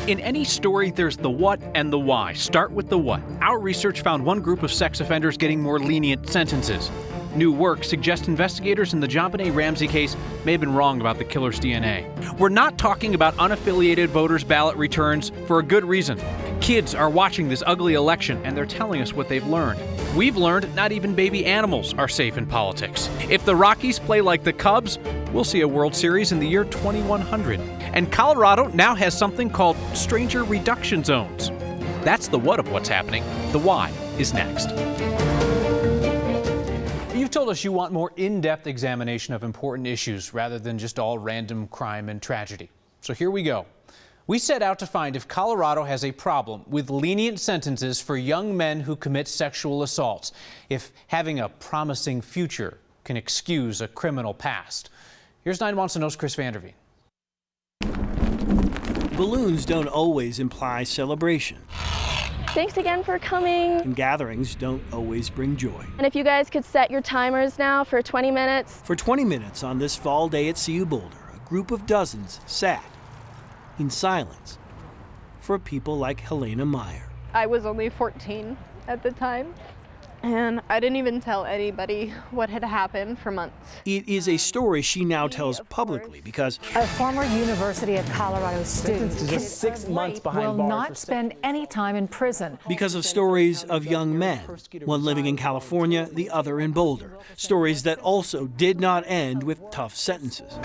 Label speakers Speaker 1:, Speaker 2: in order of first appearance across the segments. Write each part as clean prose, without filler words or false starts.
Speaker 1: In any story, there's the what and the why. Start with the what. Our research found one group of sex offenders getting more lenient sentences. New work suggests investigators in the JonBenet Ramsey case may have been wrong about the killer's DNA. We're not talking about unaffiliated voters' ballot returns for a good reason. Kids are watching this ugly election and they're telling us what they've learned. We've learned not even baby animals are safe in politics. If the Rockies play like the Cubs, we'll see a World Series in the year 2100. And Colorado now has something called stranger reduction zones. That's the what of what's happening. The why is next. You've told us you want more in-depth examination of important issues rather than just all random crime and tragedy. So here we go. We set out to find if Colorado has a problem with lenient sentences for young men who commit sexual assaults, if having a promising future can excuse a criminal past. Here's 9 Wants to Know's Chris Vanderveen.
Speaker 2: Balloons don't always imply celebration.
Speaker 3: Thanks again for coming.
Speaker 2: And gatherings don't always bring joy.
Speaker 3: And if you guys could set your timers now for 20 minutes.
Speaker 2: For 20 minutes on this fall day at CU Boulder, a group of dozens sat in silence for people like Helena Meyer.
Speaker 4: I was only 14 at the time, and I didn't even tell anybody what had happened for months.
Speaker 2: It is a story she now tells publicly because
Speaker 5: a former University of Colorado student
Speaker 6: just 6 months behind
Speaker 5: will
Speaker 6: bars
Speaker 5: not spend any time in prison.
Speaker 2: Because of stories of young men, one living in California, the other in Boulder. Stories that also did not end with tough sentences.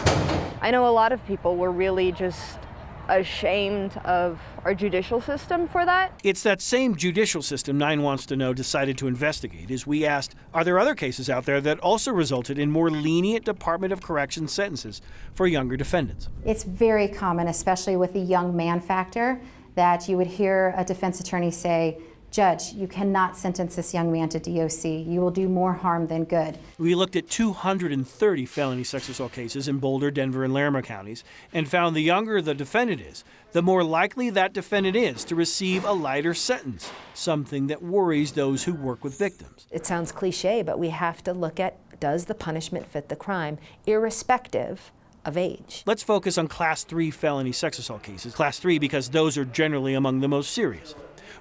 Speaker 4: I know a lot of people were really just ashamed of our judicial system for that.
Speaker 2: It's that same judicial system 9 Wants to Know decided to investigate as we asked, are there other cases out there that also resulted in more lenient Department of Corrections sentences for younger defendants?
Speaker 7: It's very common, especially with the young man factor, that you would hear a defense attorney say, Judge, you cannot sentence this young man to DOC. You will do more harm than good.
Speaker 2: We looked at 230 felony sex assault cases in Boulder, Denver, and Larimer counties and found the younger the defendant is, the more likely that defendant is to receive a lighter sentence, something that worries those who work with victims.
Speaker 8: It sounds cliche, but we have to look at, does the punishment fit the crime, irrespective of age?
Speaker 2: Let's focus on Class 3 felony sex assault cases. Class 3 because those are generally among the most serious.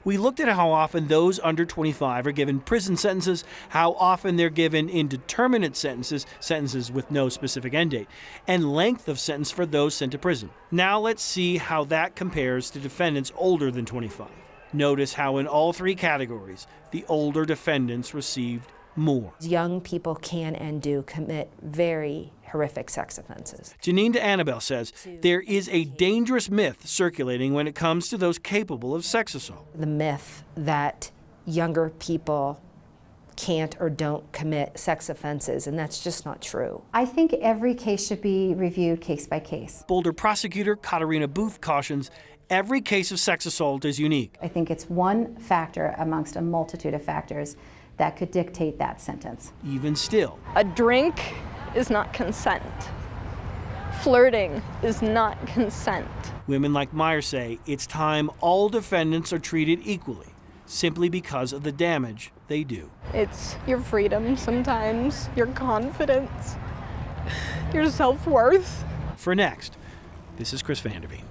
Speaker 2: We looked at how often those under 25 are given prison sentences, how often they're given indeterminate sentences, sentences with no specific end date, and length of sentence for those sent to prison. Now let's see how that compares to defendants older than 25. Notice how in all 3 categories, the older defendants received more.
Speaker 8: Young people can and do commit very horrific sex offenses.
Speaker 2: Janine de Annabelle says there is a dangerous myth circulating when it comes to those capable of sex assault.
Speaker 8: The myth that younger people can't or don't commit sex offenses, and that's just not true.
Speaker 7: I think every case should be reviewed case by case.
Speaker 2: Boulder prosecutor Katarina Booth cautions every case of sex assault is unique.
Speaker 7: I think it's one factor amongst a multitude of factors that could dictate that sentence.
Speaker 2: Even still,
Speaker 4: A drink is not consent. Flirting is not consent.
Speaker 2: women like Meyer say it's time all defendants are treated equally, simply because of the damage they do.
Speaker 4: It's your freedom sometimes, your confidence, your self-worth.
Speaker 2: For next, this is Chris Vanderveen.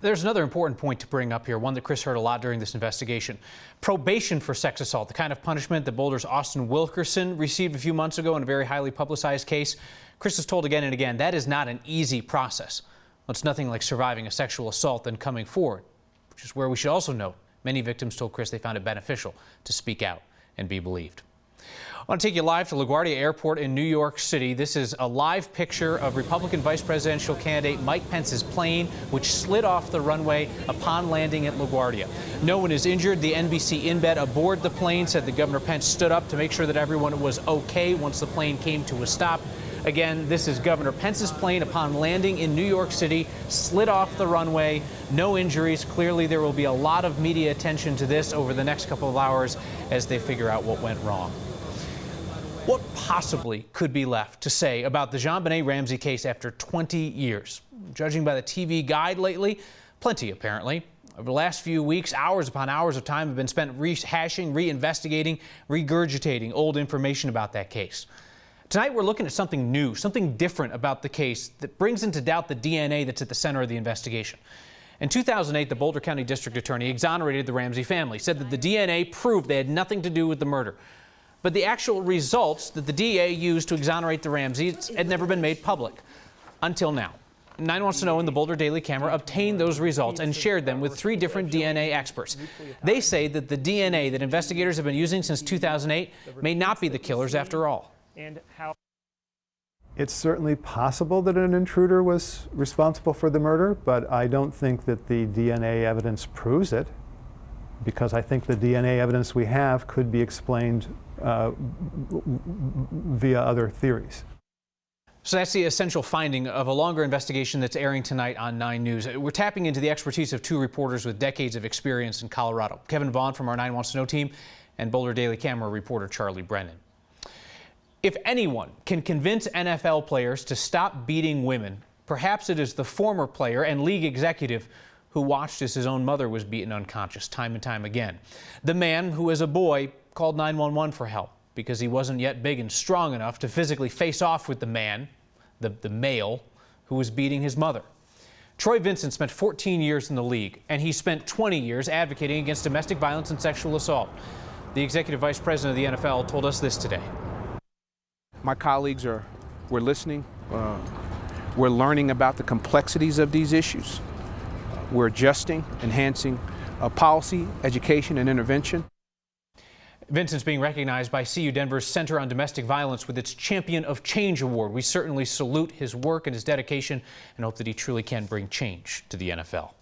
Speaker 1: There's another important point to bring up here, one that Chris heard a lot during this investigation. Probation for sex assault, the kind of punishment that Boulder's Austin Wilkerson received a few months ago in a very highly publicized case. Chris is told again and again that is not an easy process. Well, it's nothing like surviving a sexual assault and coming forward, which is where we should also note many victims told Chris they found it beneficial to speak out and be believed. I want to take you live to LaGuardia Airport in New York City. This is a live picture of Republican vice presidential candidate Mike Pence's plane, which slid off the runway upon landing at LaGuardia. No one is injured. The NBC in bed aboard the plane said that Governor Pence stood up to make sure that everyone was okay once the plane came to a stop. Again, this is Governor Pence's plane upon landing in New York City, slid off the runway, no injuries. Clearly, there will be a lot of media attention to this over the next couple of hours as they figure out what went wrong. What possibly could be left to say about the JonBenet Ramsey case after 20 years? Judging by the TV guide lately, plenty apparently. Over the last few weeks, hours upon hours of time have been spent rehashing, reinvestigating, regurgitating old information about that case. Tonight we're looking at something new, something different about the case that brings into doubt the DNA that's at the center of the investigation. In 2008, the Boulder County District Attorney exonerated the Ramsey family, said that the DNA proved they had nothing to do with the murder. But the actual results that the DA used to exonerate the Ramseys had never been made public until now. 9 Wants to Know and the Boulder Daily Camera obtained those results and shared them with 3 different DNA experts. They say that the DNA that investigators have been using since 2008 may not be the killers after all.
Speaker 6: It's certainly possible that an intruder was responsible for the murder, but I don't think that the DNA evidence proves it, because I think the DNA evidence we have could be explained via other theories.
Speaker 1: So that's the essential finding of a longer investigation that's airing tonight on 9 News. We're tapping into the expertise of 2 reporters with decades of experience in Colorado. Kevin Vaughn from our 9 Wants to Know team and Boulder Daily Camera reporter Charlie Brennan. If anyone can convince NFL players to stop beating women, perhaps it is the former player and league executive who watched as his own mother was beaten unconscious time and time again. The man who, as a boy, called 911 for help because he wasn't yet big and strong enough to physically face off with the man, the male, who was beating his mother. Troy Vincent spent 14 years in the league, and he spent 20 years advocating against domestic violence and sexual assault. The executive vice president of the NFL told us this today.
Speaker 9: My colleagues we're listening. We're learning about the complexities of these issues. We're adjusting, enhancing policy, education, and intervention.
Speaker 1: Vincent's being recognized by CU Denver's Center on Domestic Violence with its Champion of Change Award. We certainly salute his work and his dedication and hope that he truly can bring change to the NFL.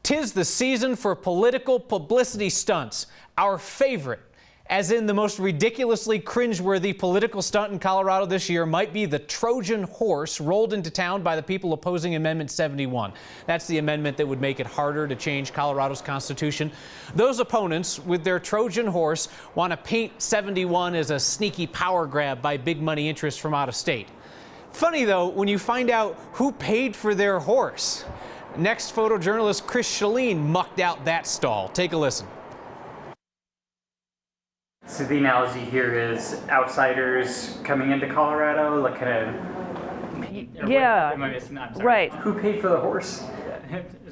Speaker 1: 'Tis the season for political publicity stunts. Our favorite, as in the most ridiculously cringeworthy political stunt in Colorado this year, might be the Trojan horse rolled into town by the people opposing Amendment 71. That's the amendment that would make it harder to change Colorado's constitution. Those opponents, with their Trojan horse, want to paint 71 as a sneaky power grab by big money interests from out of state. Funny, though, when you find out who paid for their horse. Next photojournalist Chris Shaleen mucked out that stall. Take a listen.
Speaker 10: So the analogy here is outsiders coming into Colorado, like kind of.
Speaker 11: Yeah.
Speaker 10: Am I missing? I'm sorry.
Speaker 11: Right.
Speaker 10: Who paid for the horse?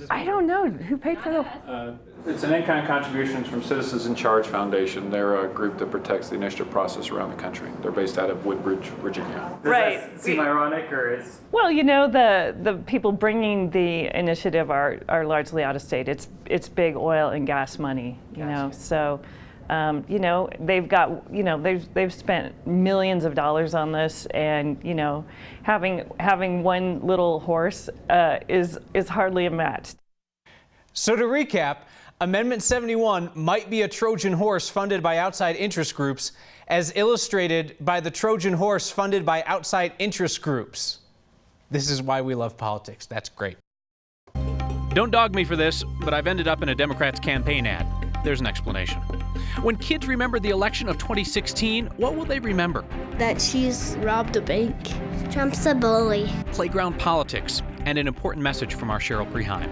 Speaker 11: I don't know. Who paid for the...
Speaker 12: It's an in-kind contributions from Citizens in Charge Foundation. They're a group that protects the initiative process around the country. They're based out of Woodbridge, Virginia.
Speaker 10: Does that seem ironic, or is...
Speaker 11: Well, you know, the people bringing the initiative are largely out of state. It's big oil and gas money, you know, so... you know, they've got, you know, they've spent millions of dollars on this, and you know, having one little horse is hardly a match.
Speaker 1: So to recap, Amendment 71 might be a Trojan horse funded by outside interest groups, as illustrated by the Trojan horse funded by outside interest groups. This is why we love politics. That's great. Don't dog me for this, but I've ended up in a Democrat's campaign ad. There's an explanation. When kids remember the election of 2016, what will they remember?
Speaker 13: That she's robbed a bank. Trump's a bully.
Speaker 1: Playground politics, and an important message from our Cheryl Preheim.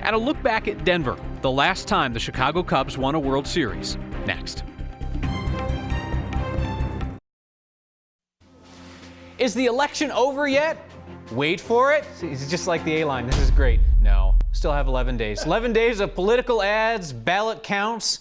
Speaker 1: And a look back at Denver, the last time the Chicago Cubs won a World Series. Next. Is the election over yet? Wait for it. It's just like the A-line. This is great. No, still have 11 days. 11 days of political ads, ballot counts,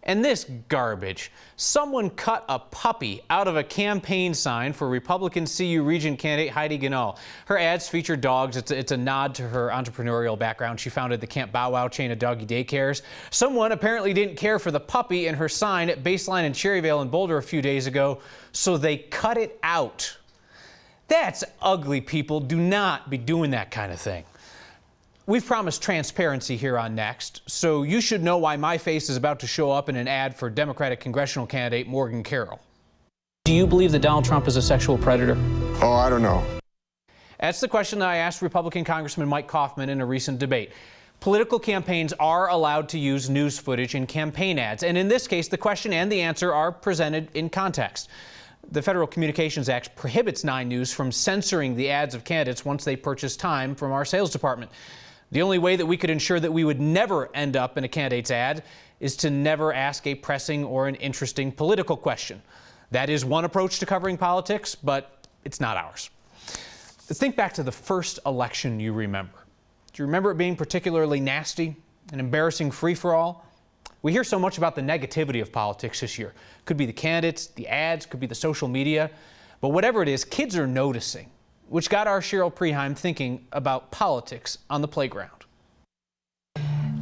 Speaker 1: and this garbage. Someone cut a puppy out of a campaign sign for Republican CU Region candidate Heidi Ganal. Her ads feature dogs. It's a nod to her entrepreneurial background. She founded the Camp Bow Wow chain of doggy daycares. Someone apparently didn't care for the puppy in her sign at Baseline in Cherryvale in Boulder a few days ago, so they cut it out. That's ugly, people. Do not be doing that kind of thing. We've promised transparency here on Next, so you should know why my face is about to show up in an ad for Democratic congressional candidate Morgan Carroll. Do you believe that Donald Trump is a sexual predator?
Speaker 14: Oh, I don't know.
Speaker 1: That's the question that I asked Republican Congressman Mike Kaufman in a recent debate. Political campaigns are allowed to use news footage in campaign ads, and in this case, the question and the answer are presented in context. The Federal Communications Act prohibits 9 News from censoring the ads of candidates once they purchase time from our sales department. The only way that we could ensure that we would never end up in a candidate's ad is to never ask a pressing or an interesting political question. That is one approach to covering politics, but it's not ours. Think back to the first election you remember. Do you remember it being particularly nasty, an embarrassing free-for-all? We hear so much about the negativity of politics this year. Could be the candidates, the ads, could be the social media. But whatever it is, kids are noticing, which got our Cheryl Preheim thinking about politics on the playground.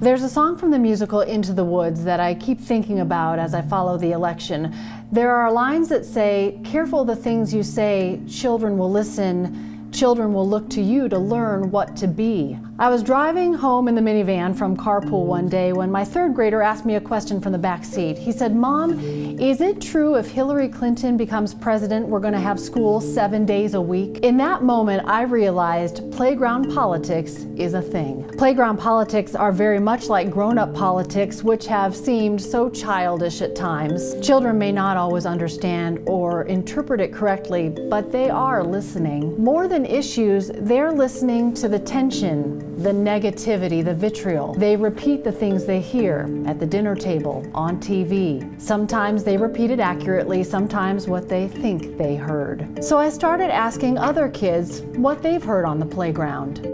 Speaker 14: There's a song from the musical Into the Woods that I keep thinking about as I follow the election. There are lines that say, "Careful the things you say, children will listen. Children will look to you to learn what to be." I was driving home in the minivan from carpool one day when my third grader asked me a question from the back seat. He said, "Mom, is it true if Hillary Clinton becomes president, we're going to have school 7 days a week?" In that moment, I realized playground politics is a thing. Playground politics are very much like grown-up politics, which have seemed so childish at times. Children may not always understand or interpret it correctly, but they are listening. More than issues, they're listening to the tension, the negativity, the vitriol. They repeat the things they hear at the dinner table, on TV. Sometimes they repeat it accurately, sometimes what they think they heard. So I started asking other kids what they've heard on the playground.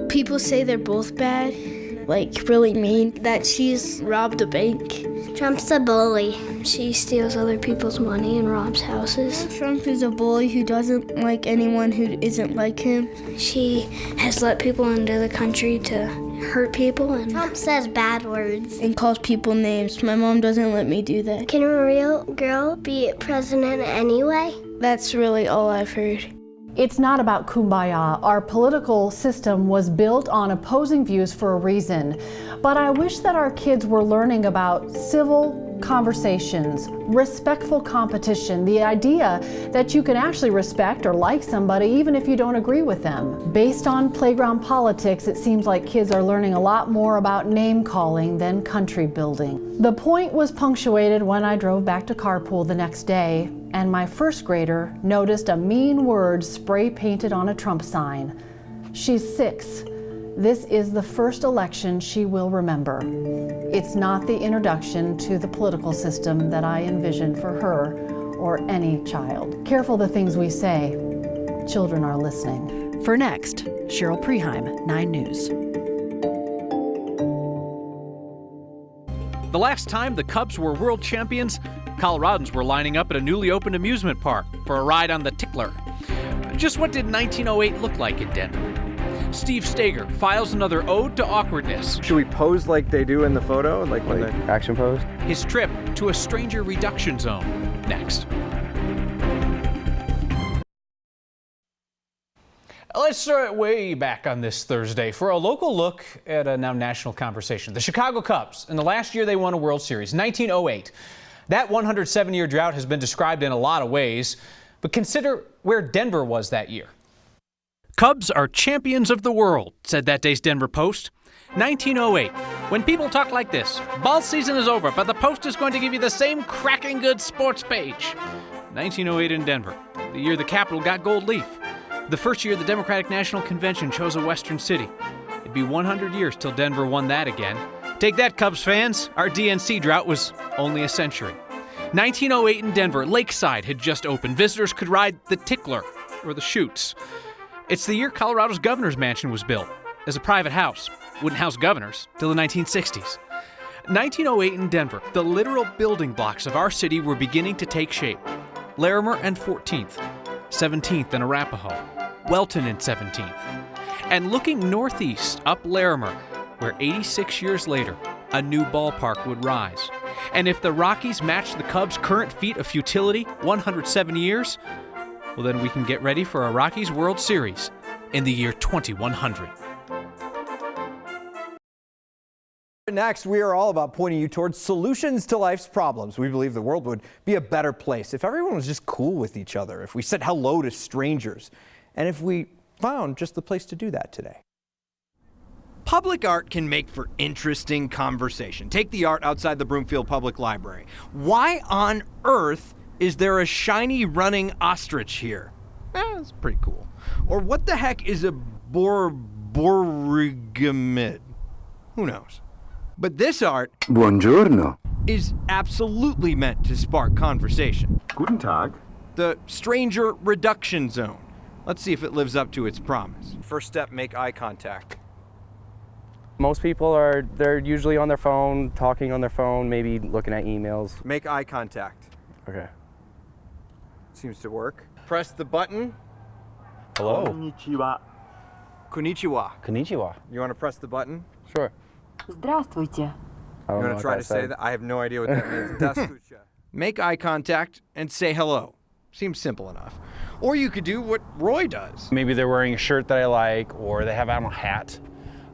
Speaker 13: People say they're both bad, like really mean, that she's robbed a bank. Trump's a bully. She steals other people's money and robs houses. Trump is a bully who doesn't like anyone who isn't like him. She has let people into the country to hurt people. And Trump says bad words and calls people names. My mom doesn't let me do that. Can a real girl be president anyway? That's really all I've heard.
Speaker 14: It's not about kumbaya. Our political system was built on opposing views for a reason. But I wish that our kids were learning about civil conversations, respectful competition, the idea that you can actually respect or like somebody even if you don't agree with them. Based on playground politics, it seems like kids are learning a lot more about name calling than country building. The point was punctuated when I drove back to carpool the next day, and my first grader noticed a mean word spray painted on a Trump sign. She's 6. This is the first election she will remember. It's not the introduction to the political system that I envisioned for her or any child. Careful the things we say. Children are listening.
Speaker 15: For Next, Cheryl Preheim, 9 News.
Speaker 1: The last time the Cubs were world champions, Coloradans were lining up at a newly opened amusement park for a ride on the Tickler. Just what did 1908 look like in Denver? Steve Steger files another ode to awkwardness.
Speaker 16: Should we pose like they do in the photo, like when they action pose?
Speaker 1: His trip to a stranger reduction zone, next. Let's start way back on this Thursday for a local look at a now national conversation. The Chicago Cubs, in the last year they won a World Series, 1908. That 107-year drought has been described in a lot of ways, but consider where Denver was that year. Cubs are champions of the world, said that day's Denver Post. 1908, when people talk like this, ball season is over, but the Post is going to give you the same cracking good sports page. 1908 in Denver, the year the Capitol got gold leaf. The first year the Democratic National Convention chose a western city. It'd be 100 years till Denver won that again. Take that, Cubs fans. Our DNC drought was only a century. 1908 in Denver, Lakeside had just opened. Visitors could ride the Tickler, or the Chutes. It's the year Colorado's governor's mansion was built as a private house. Wouldn't house governors till the 1960s. 1908 in Denver, the literal building blocks of our city were beginning to take shape. Larimer and 14th, 17th and Arapahoe, Welton and 17th. And looking northeast up Larimer, where 86 years later, a new ballpark would rise. And if the Rockies match the Cubs' current feat of futility, 107 years, well, then we can get ready for a Rockies World Series in the year 2100.
Speaker 17: Next, we are all about pointing you towards solutions to life's problems. We believe the world would be a better place if everyone was just cool with each other, if we said hello to strangers, and if we found just the place to do that today.
Speaker 18: Public art can make for interesting conversation. Take the art outside the Broomfield Public Library. Why on earth is there a shiny running ostrich here? That's pretty cool. Or what the heck is a borregamid? Who knows? But this art
Speaker 19: Buongiorno.
Speaker 18: is absolutely meant to spark conversation.
Speaker 19: Guten Tag.
Speaker 18: The stranger reduction zone. Let's see if it lives up to its promise.
Speaker 17: First step, make eye contact.
Speaker 16: Most people they're usually on their phone, talking on their phone, maybe looking at emails.
Speaker 18: Make eye contact.
Speaker 16: Okay.
Speaker 18: Seems to work. Press the button.
Speaker 16: Hello.
Speaker 18: Konnichiwa. Konnichiwa.
Speaker 16: Konnichiwa.
Speaker 18: You want to press the button?
Speaker 16: Sure.
Speaker 19: Здравствуйте.
Speaker 18: You want to try to say that? I have no idea what that means. Здравствуйте. Make eye contact and say hello. Seems simple enough. Or you could do what Roy does.
Speaker 20: Maybe they're wearing a shirt that I like, or they have on a hat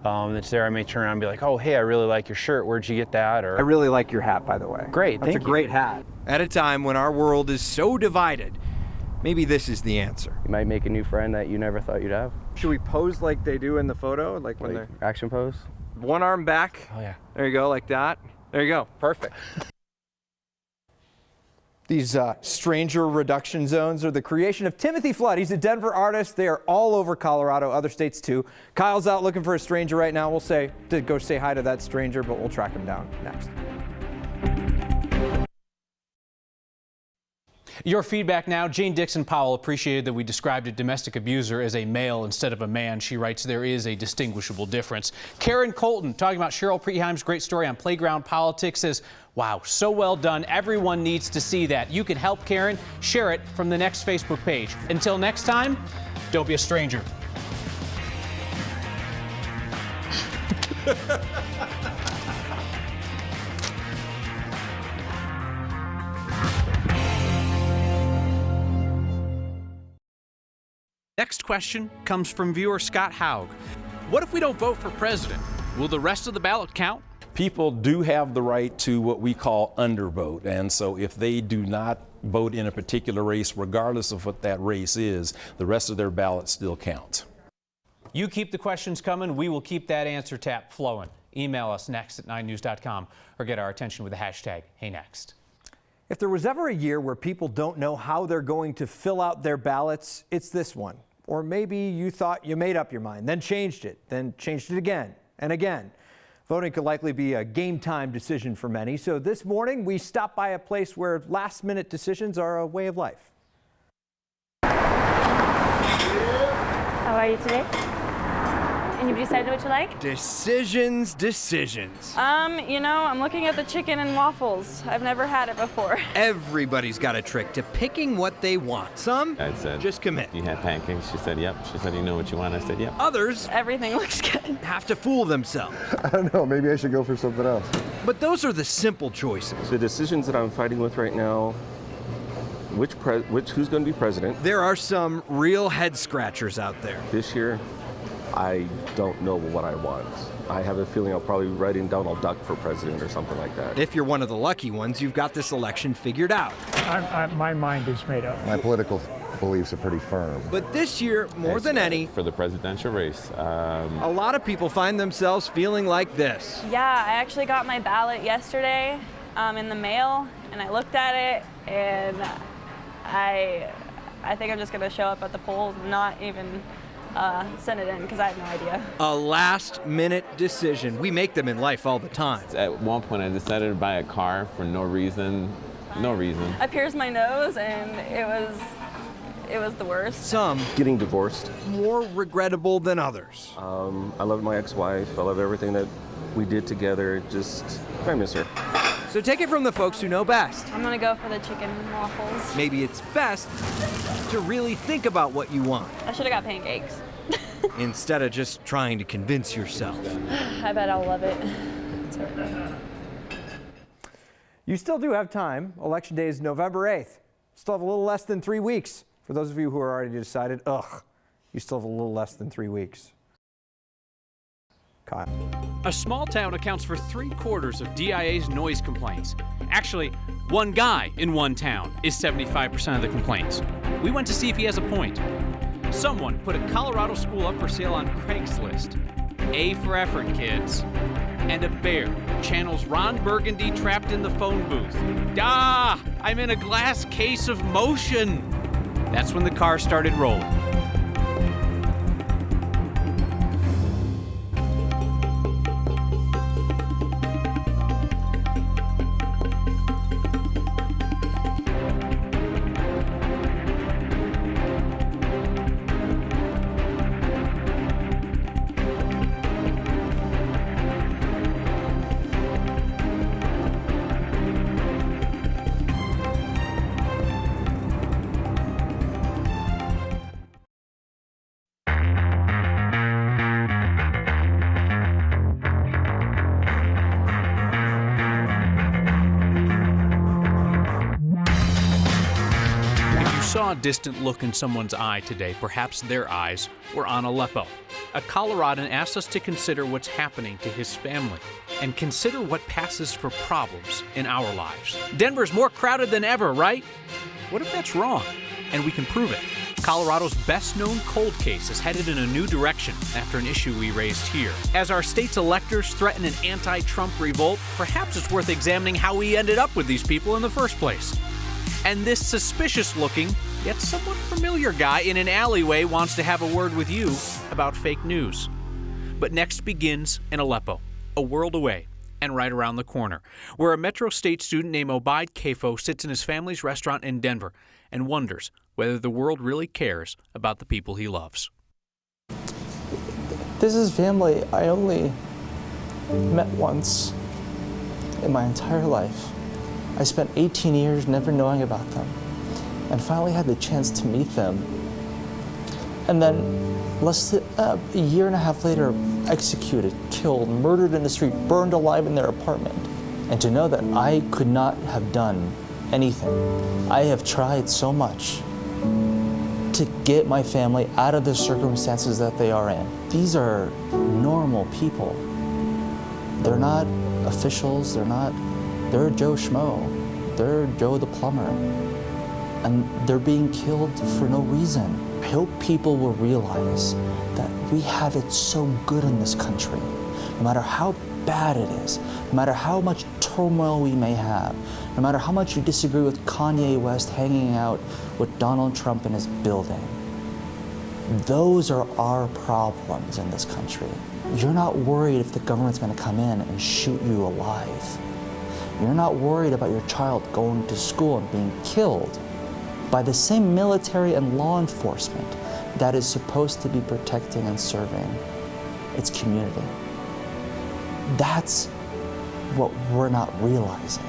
Speaker 20: that's there. I may turn around and be like, oh, hey, I really like your shirt. Where'd you get that? Or
Speaker 18: I really like your hat, by the way.
Speaker 20: Great,
Speaker 18: That's
Speaker 20: thank
Speaker 18: a great hat. At a time when our world is so divided, maybe this is the answer.
Speaker 16: You might make a new friend that you never thought you'd have.
Speaker 17: Should we pose like they do in the photo? Like when they're
Speaker 16: action pose?
Speaker 17: one arm back.
Speaker 16: Oh, yeah.
Speaker 17: There you go, like that. There you go. Perfect.
Speaker 18: These stranger reduction zones are the creation of Timothy Flood. He's a Denver artist. They are all over Colorado, other states too. Kyle's out looking for a stranger right now. We'll go say hi to that stranger, but we'll track him down next.
Speaker 1: Your feedback now. Jane Dixon Powell appreciated that we described a domestic abuser as a male instead of a man. She writes there is a distinguishable difference. Karen Colton, talking about Cheryl Preheim's great story on playground politics, says, wow, so well done. Everyone needs to see that. You can help Karen. Share it from the next Facebook page. Until next time, don't be a stranger. Next question comes from viewer Scott Haug. What if we don't vote for president? Will the rest of the ballot count?
Speaker 21: People do have the right to what we call undervote, and so if they do not vote in a particular race, regardless of what that race is, the rest of their ballot still counts.
Speaker 1: You keep the questions coming. We will keep that answer tap flowing. Email us next at 9news.com or get our attention with the hashtag HeyNext.
Speaker 17: If there was ever a year where people don't know how they're going to fill out their ballots, it's this one. Or maybe you thought you made up your mind, then changed it again and again. Voting could likely be a game time decision for many. So this morning we stopped by a place where last minute decisions are a way of life.
Speaker 22: How are you today? And you decided what you like?
Speaker 18: Decisions.
Speaker 22: You know, I'm looking at the chicken and waffles. I've never had it before.
Speaker 18: Everybody's got a trick to picking what they want. Some
Speaker 23: I said,
Speaker 18: just commit.
Speaker 23: You had pancakes? She said, yep. She said, you know what you want? I said, yep.
Speaker 18: Others,
Speaker 22: everything looks good.
Speaker 18: Have to fool themselves.
Speaker 24: I don't know, maybe I should go for something else.
Speaker 18: But those are the simple choices.
Speaker 23: The decisions that I'm fighting with right now, who's going to be president?
Speaker 18: There are some real head scratchers out there.
Speaker 23: This year, I don't know what I want. I have a feeling I'll probably be writing Donald Duck for president or something like that.
Speaker 18: If you're one of the lucky ones, you've got this election figured out.
Speaker 25: My mind is made up.
Speaker 24: My political beliefs are pretty firm.
Speaker 18: But this year, more than any,
Speaker 23: for the presidential race,
Speaker 18: a lot of people find themselves feeling like this.
Speaker 22: Yeah, I actually got my ballot yesterday in the mail, and I looked at it, and I think I'm just going to show up at the polls and not even send it in because I have no idea.
Speaker 18: A last-minute decision. We make them in life all the time.
Speaker 23: At one point, I decided to buy a car for no reason.
Speaker 22: I pierced my nose, and it was the worst.
Speaker 18: Some
Speaker 23: getting divorced.
Speaker 18: More regrettable than others.
Speaker 23: I love my ex-wife. I love everything that we did together. I miss her.
Speaker 18: So take it from the folks who know best.
Speaker 22: I'm gonna go for the chicken and waffles.
Speaker 18: Maybe it's best to really think about what you want.
Speaker 22: I should have got pancakes.
Speaker 18: Instead of just trying to convince yourself.
Speaker 22: I bet I'll love it.
Speaker 17: You still do have time. Election day is November 8th. Still have a little less than 3 weeks. For those of you who are already decided, you still have a little less than 3 weeks. Kyle.
Speaker 1: A small town accounts for 3/4 of DIA's noise complaints. Actually, one guy in one town is 75% of the complaints. We went to see if he has a point. Someone put a Colorado school up for sale on Craigslist. A for effort, kids. And a bear channels Ron Burgundy trapped in the phone booth. I'm in a glass case of motion. That's when the car started rolling. distant look in someone's eye today, perhaps their eyes were on Aleppo. A Coloradan asked us to consider what's happening to his family and consider what passes for problems in our lives. Denver's more crowded than ever, right? What if that's wrong? And we can prove it. Colorado's best-known cold case is headed in a new direction after an issue we raised here. As our state's electors threaten an anti-Trump revolt, perhaps it's worth examining how we ended up with these people in the first place. And this suspicious-looking, yet somewhat familiar guy in an alleyway wants to have a word with you about fake news. But next begins in Aleppo, a world away and right around the corner, where a Metro State student named Obaid Kafo sits in his family's restaurant in Denver and wonders whether the world really cares about the people he loves.
Speaker 3: This is family I only met once in my entire life. I spent 18 years never knowing about them, and finally had the chance to meet them. And then less than a year and a half later, executed, killed, murdered in the street, burned alive in their apartment. And to know that I could not have done anything. I have tried so much to get my family out of the circumstances that they are in. These are normal people. They're not officials, they're Joe Schmo, they're Joe the plumber. And they're being killed for no reason. I hope people will realize that we have it so good in this country. No matter how bad it is, no matter how much turmoil we may have, no matter how much you disagree with Kanye West hanging out with Donald Trump in his building, those are our problems in this country. You're not worried if the government's going to come in and shoot you alive. You're not worried about your child going to school and being killed by the same military and law enforcement that is supposed to be protecting and serving its community. That's what we're not realizing.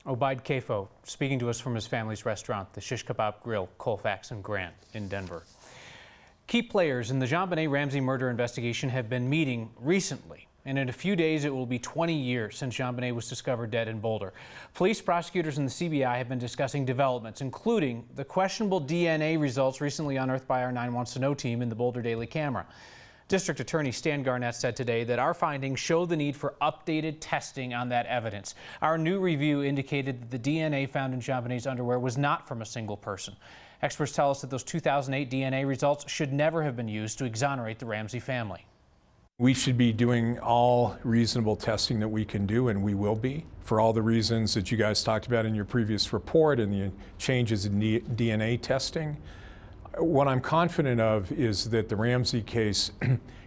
Speaker 1: Obaid Kafo speaking to us from his family's restaurant, the Shish Kebab Grill, Colfax and Grant in Denver. Key players in the JonBenet Ramsey murder investigation have been meeting recently, and in a few days it will be 20 years since JonBenet was discovered dead in Boulder. Police, prosecutors, and the CBI have been discussing developments, including the questionable DNA results recently unearthed by our 9 Wants to Know team in the Boulder Daily Camera. District Attorney Stan Garnett said today that our findings show the need for updated testing on that evidence. Our new review indicated that the DNA found in JonBenet's underwear was not from a single person. Experts tell us that those 2008 DNA results should never have been used to exonerate the Ramsey family.
Speaker 5: We should be doing all reasonable testing that we can do, and we will be, for all the reasons that you guys talked about in your previous report and the changes in DNA testing. What I'm confident of is that the Ramsey case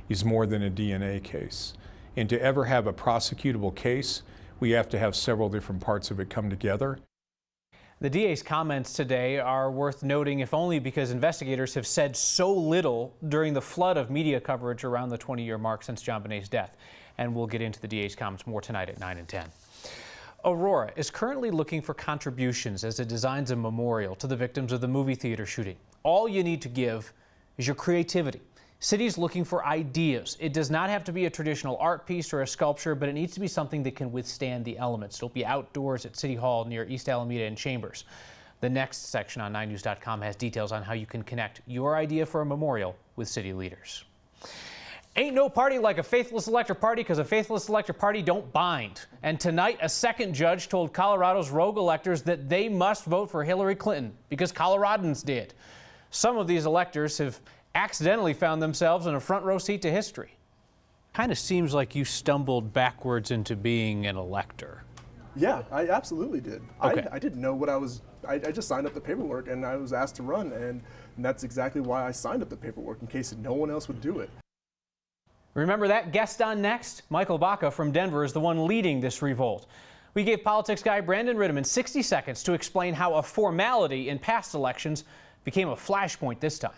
Speaker 5: is more than a DNA case. And to ever have a prosecutable case, we have to have several different parts of it come together.
Speaker 1: The DA's comments today are worth noting, if only because investigators have said so little during the flood of media coverage around the 20-year mark since JonBenet's death. And we'll get into the DA's comments more tonight at 9 and 10. Aurora is currently looking for contributions as it designs a memorial to the victims of the movie theater shooting. All you need to give is your creativity. City's looking for ideas. It does not have to be a traditional art piece or a sculpture, but it needs to be something that can withstand the elements. It'll be outdoors at City Hall near East Alameda and Chambers. The next section on 9news.com has details on how you can connect your idea for a memorial with city leaders. Ain't no party like a faithless elector party, because a faithless elector party don't bind. And tonight, a second judge told Colorado's rogue electors that they must vote for Hillary Clinton because Coloradans did. Some of these electors have accidentally found themselves in a front row seat to history. Kind of seems like you stumbled backwards into being an elector.
Speaker 7: Yeah, I absolutely did.
Speaker 1: Okay.
Speaker 7: I didn't know what I was, I just signed up the paperwork and I was asked to run, and that's exactly why I signed up the paperwork, in case no one else would do it.
Speaker 1: Remember that? Guest on next, Michael Baca from Denver is the one leading this revolt. We gave politics guy Brandon Ritteman 60 seconds to explain how a formality in past elections became a flashpoint this time.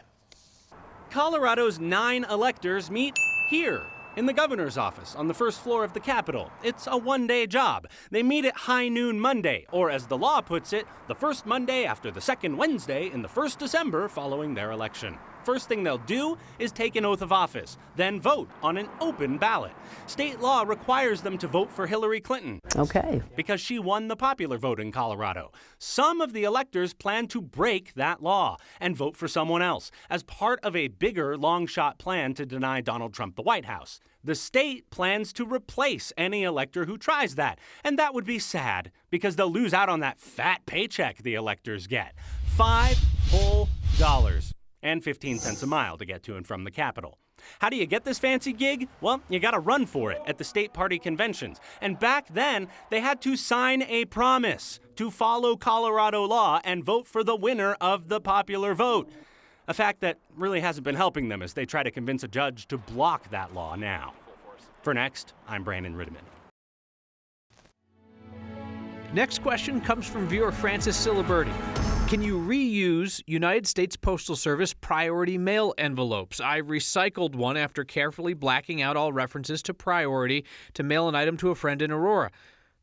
Speaker 2: Colorado's 9 electors meet here in the governor's office on the first floor of the Capitol. It's a one-day job. They meet at high noon Monday, or as the law puts it, the first Monday after the second Wednesday in the first December following their election.
Speaker 4: First thing they'll do is take an oath of office, then vote on an open ballot. State law requires them to vote for Hillary Clinton.
Speaker 6: Okay.
Speaker 4: Because she won the popular vote in Colorado. Some of the electors plan to break that law and vote for someone else as part of a bigger long-shot plan to deny Donald Trump the White House. The state plans to replace any elector who tries that, and that would be sad because they'll lose out on that fat paycheck the electors get. $5 whole and 15 cents a mile to get to and from the Capitol. How do you get this fancy gig? Well, you gotta run for it at the state party conventions. And back then, they had to sign a promise to follow Colorado law and vote for the winner of the popular vote. A fact that really hasn't been helping them as they try to convince a judge to block that law now. For Next, I'm Brandon Riddiman.
Speaker 1: Next question comes from viewer Francis Siliberti. Can you reuse United States Postal Service priority mail envelopes? I recycled one after carefully blacking out all references to priority to mail an item to a friend in Aurora.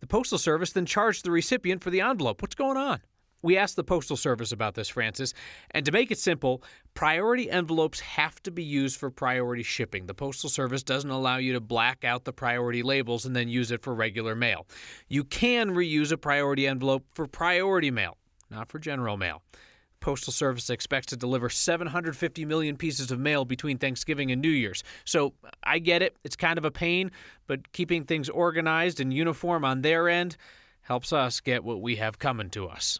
Speaker 1: The Postal Service then charged the recipient for the envelope. What's going on? We asked the Postal Service about this, Francis, and to make it simple, priority envelopes have to be used for priority shipping. The Postal Service doesn't allow you to black out the priority labels and then use it for regular mail. You can reuse a priority envelope for priority mail, not for general mail. Postal Service expects to deliver 750 million pieces of mail between Thanksgiving and New Year's. So I get it, it's kind of a pain, but keeping things organized and uniform on their end helps us get what we have coming to us.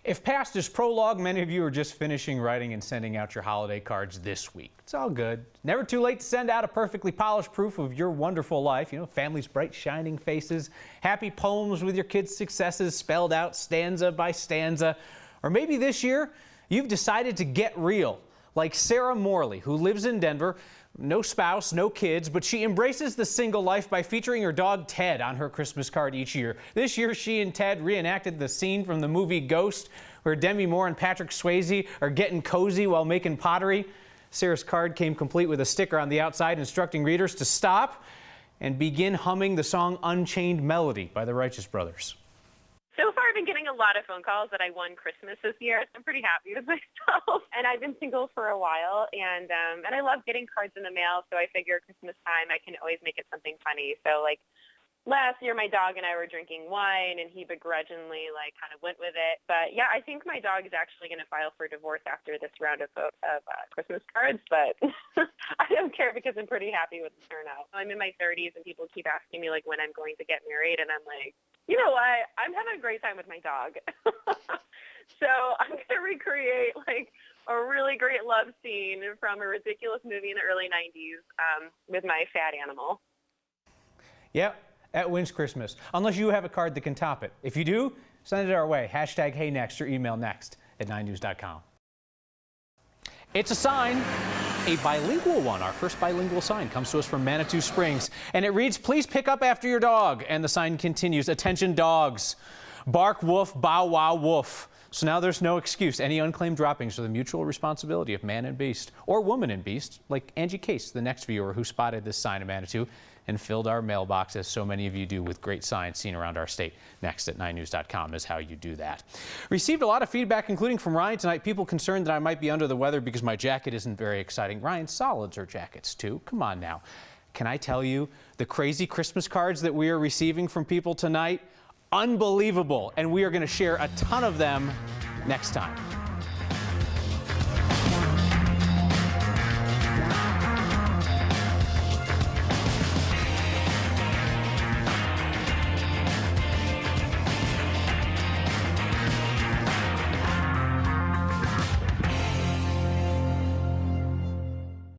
Speaker 1: If past is prologue, many of you are just finishing writing and sending out your holiday cards this week. It's all good. Never too late to send out a perfectly polished proof of your wonderful life. You know, family's bright, shining faces, happy poems with your kids' successes spelled out stanza by stanza. Or maybe this year, you've decided to get real, like Sarah Morley, who lives in Denver. No spouse, no kids, but she embraces the single life by featuring her dog Ted on her Christmas card each year. This year, she and Ted reenacted the scene from the movie Ghost, where Demi Moore and Patrick Swayze are getting cozy while making pottery. Sarah's card came complete with a sticker on the outside instructing readers to stop and begin humming the song Unchained Melody by the Righteous Brothers.
Speaker 8: So far, I've been getting a lot of phone calls that I won Christmas this year, so I'm pretty happy with myself. And I've been single for a while, and I love getting cards in the mail, so I figure Christmas time I can always make it something funny. So, like, last year my dog and I were drinking wine, and he begrudgingly, like, kind of went with it. But, yeah, I think my dog is actually going to file for divorce after this round of Christmas cards, but I don't care because I'm pretty happy with the turnout. I'm in my 30s, and people keep asking me, like, when I'm going to get married, and I'm like, you know what? I'm having a great time with my dog. So I'm going to recreate like a really great love scene from a ridiculous movie in the early 90s with my fat animal.
Speaker 1: Yep, that wins Christmas. Unless you have a card that can top it. If you do, send it our way. Hashtag HeyNext or email next@9news.com. It's a sign. A bilingual one. Our first bilingual sign comes to us from Manitou Springs, and it reads, "Please pick up after your dog." And the sign continues, "Attention dogs. Bark woof, bow wow woof." So now there's no excuse. Any unclaimed droppings are the mutual responsibility of man and beast, or woman and beast, like Angie Case, the next viewer who spotted this sign in Manitou and filled our mailbox, as so many of you do, with great signs seen around our state. Next@9news.com is how you do that. Received a lot of feedback, including from Ryan tonight. People concerned that I might be under the weather because my jacket isn't very exciting. Ryan, solids are jackets too. Come on now. Can I tell you the crazy Christmas cards that we are receiving from people tonight? Unbelievable. And we are going to share a ton of them next time.